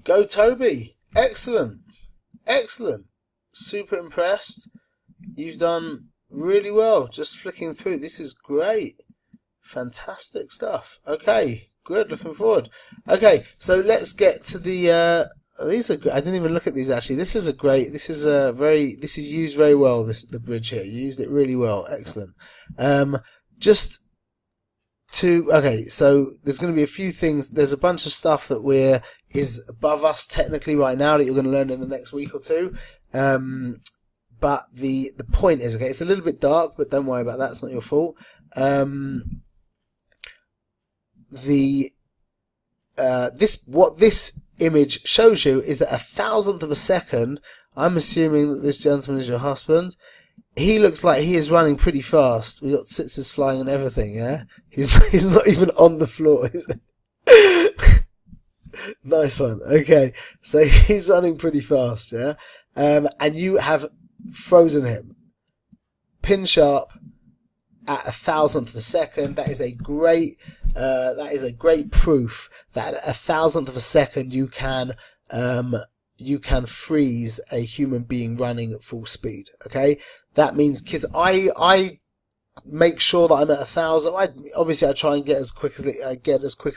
Go Toby. Excellent. Excellent. Super impressed. You've done really well. Just flicking through. This is great. Fantastic stuff. Okay. Good. Looking forward. Okay. So let's get to the... these are. I didn't even look at these actually. This is a great. This is a very. This is used very well. The bridge here. You used it really well. Excellent. Just to. Okay. So there's going to be a few things. There's a bunch of stuff that is above us technically right now that you're going to learn in the next week or two. But the point is, okay, it's a little bit dark, but don't worry about that. It's not your fault. What this image shows you is that 1,000th of a second. I'm assuming that this gentleman is your husband. He looks like he is running pretty fast. We got sitzers flying and everything. Yeah, he's not even on the floor. Nice one. Okay, so he's running pretty fast. Yeah, and you have frozen him pin sharp at 1,000th of a second. That is a great. That is a great proof that at 1,000th of a second you can freeze a human being running at full speed. Okay, that means, kids, I make sure that I'm at 1,000. Obviously I try and get as quick as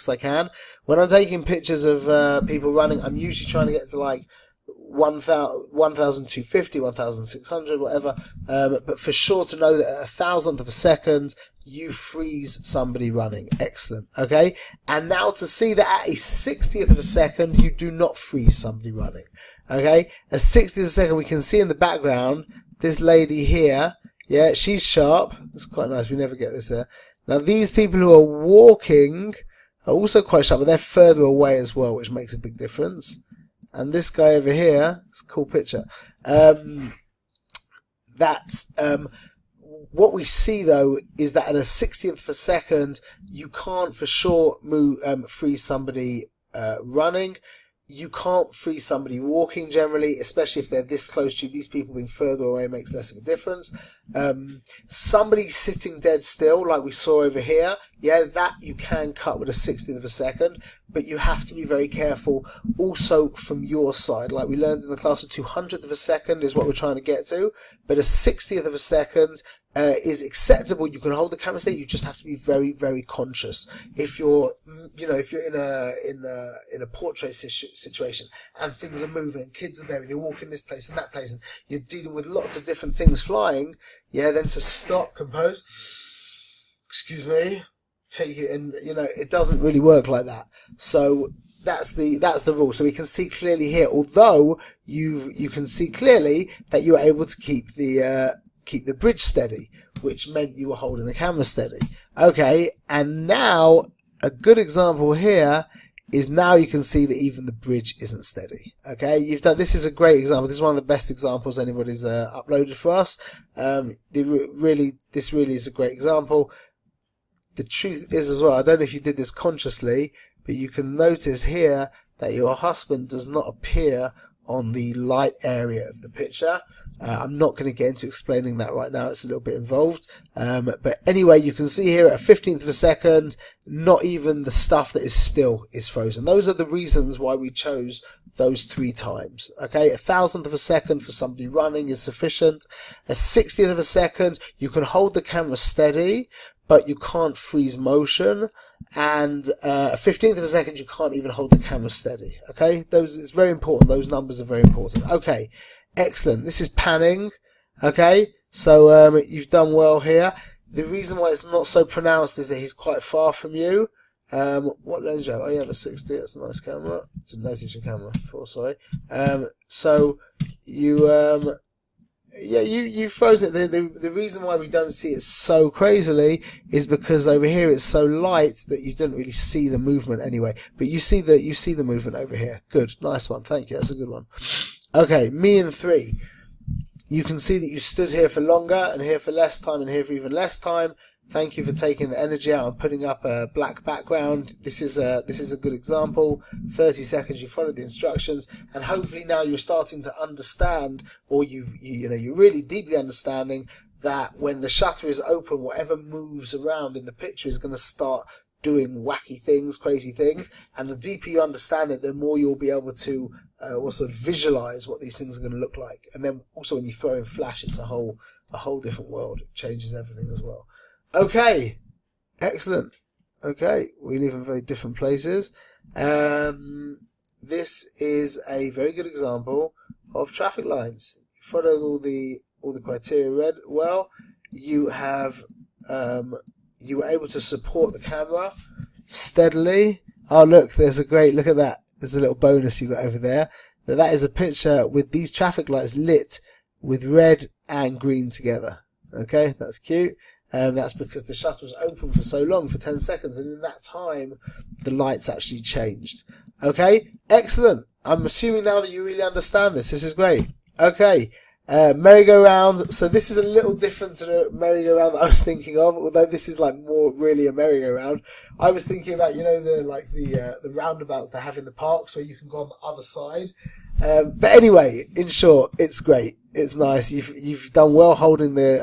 I can. When I'm taking pictures of people running, I'm usually trying to get to like 1,250, 1,600, whatever. But for sure to know that at 1,000th of a second you freeze somebody running. Excellent. Okay, and now to see that at a 60th of a second you do not freeze somebody running. Okay, a 60th of a second, we can see in the background this lady here. Yeah, she's sharp. That's quite nice. We never get this there. Now these people who are walking are also quite sharp, but they're further away as well, which makes a big difference. And this guy over here, it's a cool picture. What we see though is that at a 60th of a second, you can't for sure freeze somebody running. You can't freeze somebody walking generally, especially if they're this close to you. These people being further away makes less of a difference. Somebody sitting dead still, like we saw over here, yeah, that you can cut with a 60th of a second, but you have to be very careful also from your side. Like we learned in the class, a 200th of a second is what we're trying to get to, but a 60th of a second is acceptable. You can hold the camera steady. You just have to be very, very conscious. If you're in a portrait situation and things are moving, kids are there, and you're walking this place and that place, and you're dealing with lots of different things flying, yeah, then to stop, compose, excuse me, take it, and it doesn't really work like that. So that's the rule. So we can see clearly here, although you can see clearly that you were able to keep the bridge steady, which meant you were holding the camera steady. Okay, and now a good example here is now you can see that even the bridge isn't steady. Okay, this is a great example. This is one of the best examples anybody's uploaded for us. This really is a great example. The truth is as well, I don't know if you did this consciously, but you can notice here that your husband does not appear on the light area of the picture. I'm not going to get into explaining that right now. It's a little bit involved. But anyway, you can see here at a 15th of a second, not even the stuff that is still is frozen. Those are the reasons why we chose those 3 times. Okay, 1,000th of a second for somebody running is sufficient. A 60th of a second, you can hold the camera steady, but you can't freeze motion. And a 15th of a second, you can't even hold the camera steady. Okay, it's very important. Those numbers are very important. Okay, excellent. This is panning. Okay, so you've done well here. The reason why it's not so pronounced is that he's quite far from you. What lens do you have? Oh, you have a 60. That's a nice camera. It's a notice your camera before, sorry. So you you froze it. The reason why we don't see it so crazily is because over here it's so light that you didn't really see the movement anyway. But you see the movement over here. Good, nice one. Thank you. That's a good one. Okay, me in 3. You can see that you stood here for longer and here for less time and here for even less time. Thank you for taking the energy out and putting up a black background. This is a good example. 30 seconds, you followed the instructions, and hopefully now you're starting to understand, or you're really deeply understanding that when the shutter is open, whatever moves around in the picture is going to start doing wacky things, crazy things, and the deeper you understand it, the more you'll be able to sort of visualize what these things are going to look like. And then also when you throw in Flash, it's a whole different world. It changes everything as well. Okay, excellent. Okay, we live in very different places. This is a very good example of traffic lines. You followed all the criteria well. You have you were able to support the camera steadily. Oh look, there's a great look at that. There's a little bonus you got over there. That is a picture with these traffic lights lit with red and green together. Okay, that's cute. That's because the shutter was open for so long, for 10 seconds, and in that time, the lights actually changed. Okay, excellent. I'm assuming now that you really understand this. This is great. Okay, merry-go-round. So this is a little different to the merry-go-round that I was thinking of, although this is like more really a merry-go-round. I was thinking about, you know, the roundabouts they have in the parks where you can go on the other side. But anyway, in short, it's great. It's nice. You've done well holding the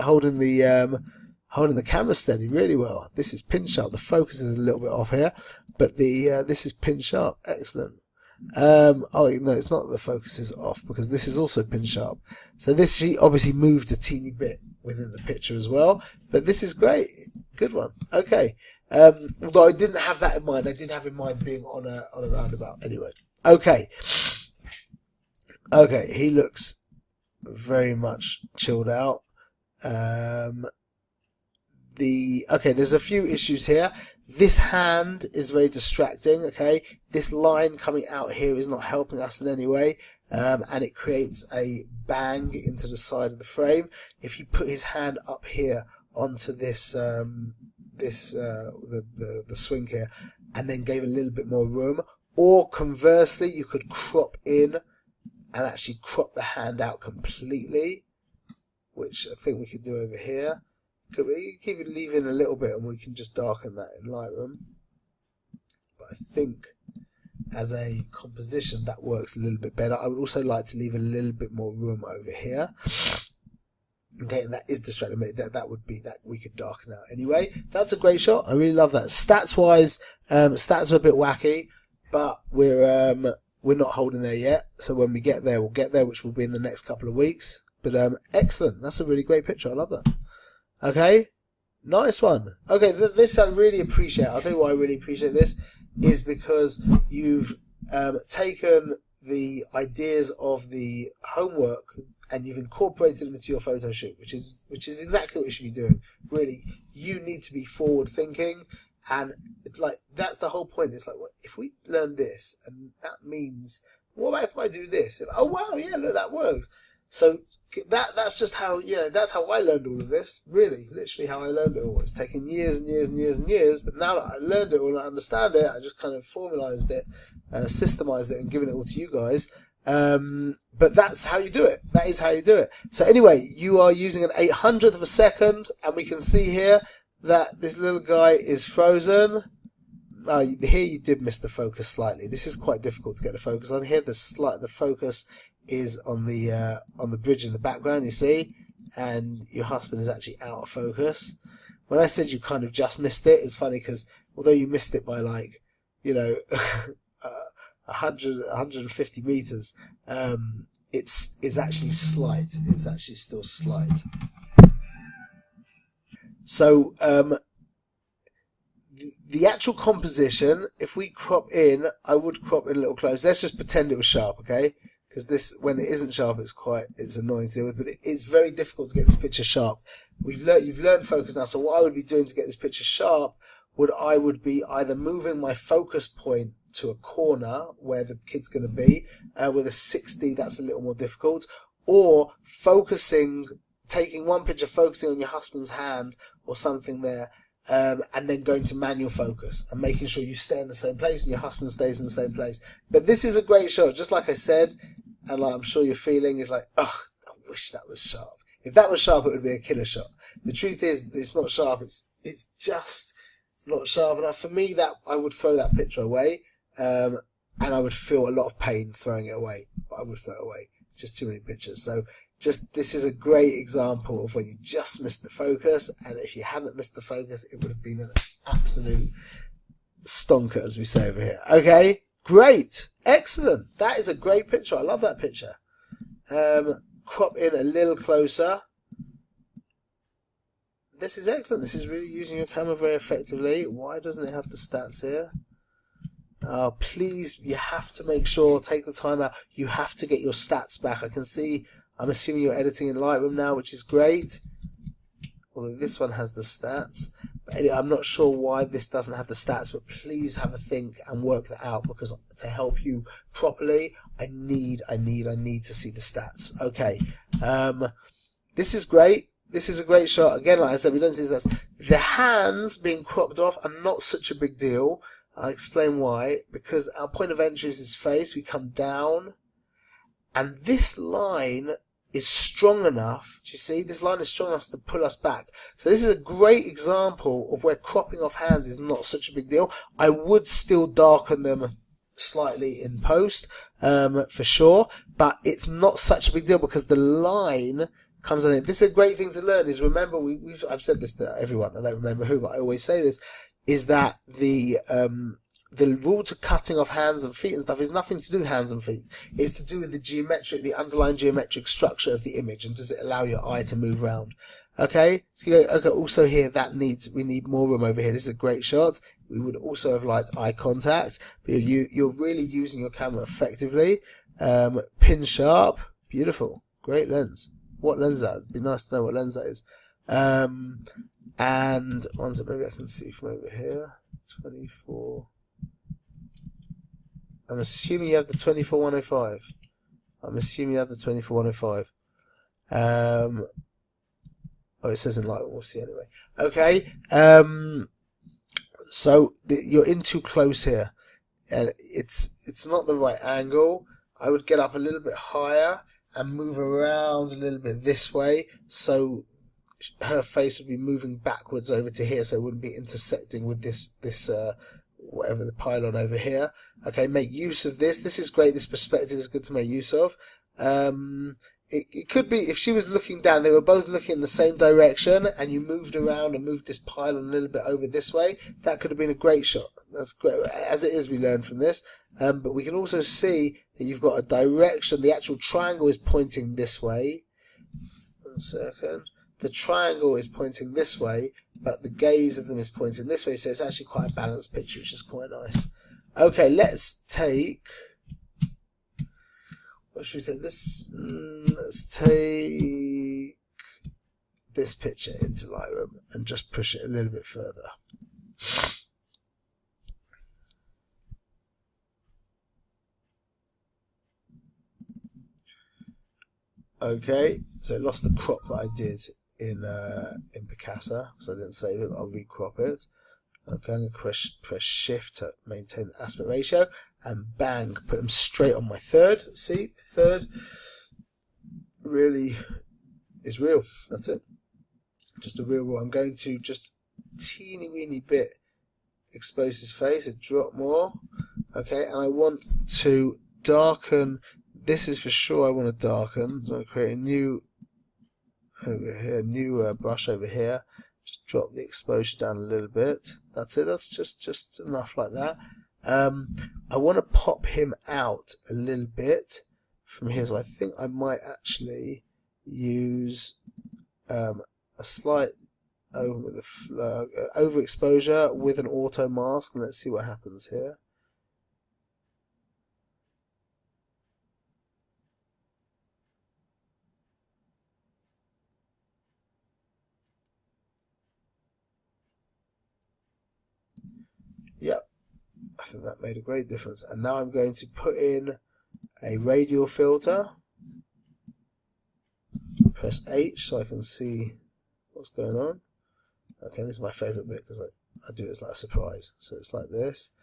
camera steady really well. This is pin sharp. The focus is a little bit off here, but this is pin sharp. Excellent. Oh no, it's not that the focus is off, because this is also pin sharp. So this, she obviously moved a teeny bit within the picture as well, but this is great. Good one. Okay. Although I didn't have that in mind. I did have in mind being on a roundabout. Anyway. Okay. Okay. He looks very much chilled out. Okay, there's a few issues here. This hand is very distracting, okay? This line coming out here is not helping us in any way, and it creates a bang into the side of the frame. If you put his hand up here onto this, the swing here, and then gave a little bit more room, or conversely, you could crop in and actually crop the hand out completely, which I think we could do over here. Could we keep it leaving a little bit and we can just darken that in Lightroom. But I think as a composition that works a little bit better. I would also like to leave a little bit more room over here. Okay, and that is distracting. That would be that we could darken out. Anyway, that's a great shot. I really love that. Stats wise, stats are a bit wacky, but we're not holding there yet. So when we get there, we'll get there, which will be in the next couple of weeks. But excellent. That's a really great picture. I love that. Okay, nice one. Okay, this I really appreciate. I'll tell you why I really appreciate this is because you've taken the ideas of the homework and you've incorporated them into your photo shoot, which is exactly what you should be doing. Really, you need to be forward thinking, and it's like that's the whole point. It's like, well, if we learn this, and that means, what about if I do this? And, oh wow, yeah, look, that works. So that's just how, that's how I learned all of this. Really, literally how I learned it all. It's taken years and years and years and years, but now that I learned it all and I understand it, I just kind of formalized it, systemized it, and given it all to you guys. But that's how you do it. That is how you do it. So anyway, you are using an 800th of a second, and we can see here that this little guy is frozen. Here you did miss the focus slightly. This is quite difficult to get the focus on. Here the focus is on the bridge in the background, you see, and your husband is actually out of focus. When I said you kind of just missed it, it's funny because although you missed it by 150 meters, it's actually slight. It's actually still slight. So the actual composition, if we crop in, I would crop in a little close. Let's just pretend it was sharp, okay? Because this, when it isn't sharp, it's annoying to deal with. But it's very difficult to get this picture sharp. You've learned focus now. So what I would be doing to get this picture sharp I would be either moving my focus point to a corner where the kid's going to be with a 60. That's a little more difficult. Or taking one picture, focusing on your husband's hand or something there. And then going to manual focus and making sure you stay in the same place and your husband stays in the same place. But this is a great shot, just like I said, and like I'm sure you're feeling is like, oh, I wish that was sharp. If that was sharp, it would be a killer shot. The truth is, it's not sharp. It's just not sharp enough for me. That I would throw that picture away, and I would feel a lot of pain throwing it away. But I would throw it away. Just too many pictures. So. This is a great example of when you just missed the focus, and if you hadn't missed the focus, it would have been an absolute stonker, as we say over here. Okay, great, excellent. That is a great picture. I love that picture. Crop in a little closer. This is excellent. This is really using your camera very effectively. Why doesn't it have the stats here? Please, you have to make sure, take the time out. You have to get your stats back. I can see, I'm assuming you're editing in Lightroom now, which is great. Although this one has the stats. But anyway, I'm not sure why this doesn't have the stats, but please have a think and work that out, because to help you properly, I need to see the stats. Okay. This is great. This is a great shot. Again, like I said, we don't see the stats. The hands being cropped off are not such a big deal. I'll explain why. Because our point of entry is his face. We come down. And this line is strong enough. Do you see? This line is strong enough to pull us back. So this is a great example of where cropping off hands is not such a big deal. I would still darken them slightly in post, for sure. But it's not such a big deal because the line comes on it. This is a great thing to learn, is remember, I've said this to everyone, I don't remember who, but I always say this, is that the rule to cutting off hands and feet and stuff is nothing to do with hands and feet. It's to do with the underlying geometric structure of the image, and does it allow your eye to move around. Okay, so okay. Also here, we need more room over here. This is a great shot. We would also have liked eye contact, but you're really using your camera effectively. Pin sharp, beautiful, great lens. What lens is that? It'd be nice to know what lens that is. And one sec, maybe I can see from over here. 24. I'm assuming you have the 24-105. I'm assuming you have the 24-105. Oh, it says in light. We'll see anyway. Okay. So you're in too close here, and it's not the right angle. I would get up a little bit higher and move around a little bit this way, so her face would be moving backwards over to here, so it wouldn't be intersecting with this whatever, the pylon over here. Okay, make use of this. This is great. This perspective is good to make use of. It could be if she was looking down, they were both looking in the same direction, and you moved around and moved this pylon a little bit over this way. That could have been a great shot. That's great. As it is, we learned from this. But we can also see that you've got a direction. The actual triangle is pointing this way. 1 second. The triangle is pointing this way, but the gaze of them is pointing this way. So it's actually quite a balanced picture, which is quite nice. Okay, let's take... What should we say? Let's take this picture into Lightroom and just push it a little bit further. Okay, so it lost the crop that I did in Picasa because I didn't save it, but I'll recrop it. Okay, I'm going to press Shift to maintain the aspect ratio, and bang, put them straight on my third. See, third really is real. That's it. Just a real raw. I'm going to just teeny weeny bit expose his face, a drop more. Okay, and I want to darken. This is for sure I want to darken. So I create a new over here, new brush over here. Just drop the exposure down a little bit. That's it. That's just enough like that. I want to pop him out a little bit from here. So I think I might actually use a slight overexposure with an auto mask, and let's see what happens here. Yep, I think that made a great difference. And now I'm going to put in a radial filter. Press H so I can see what's going on. Okay, this is my favourite bit because I do it as like a surprise. So it's like this.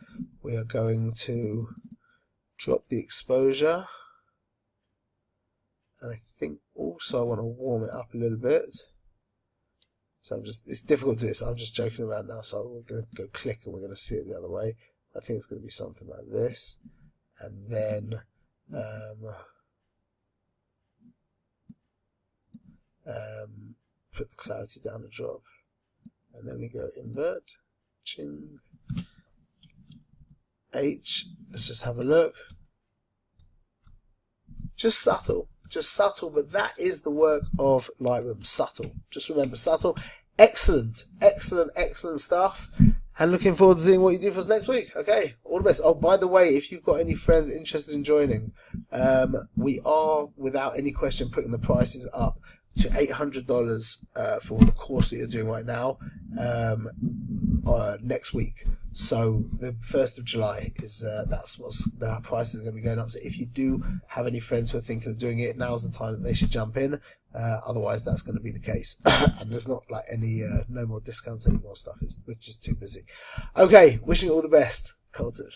We are going to drop the exposure. And I think also I want to warm it up a little bit. So it's difficult to do, so I'm just joking around now. So we're going to go click and we're going to see it the other way. I think it's going to be something like this. And then put the clarity down a drop. And then we go invert, ching, H. Let's just have a look. Just subtle, but that is the work of Lightroom. Subtle. Just remember, subtle. Excellent stuff. And looking forward to seeing what you do for us next week. Okay, all the best. Oh, by the way, if you've got any friends interested in joining, we are, without any question, putting the prices up to $800 for the course that you're doing right now next week. So the 1st of July is that's what's the prices are going to be going up. So if you do have any friends who are thinking of doing it, now's the time that they should jump in. Otherwise, that's going to be the case. And there's not like any no more discounts, any more stuff. We're just too busy. Okay, wishing you all the best, Colton.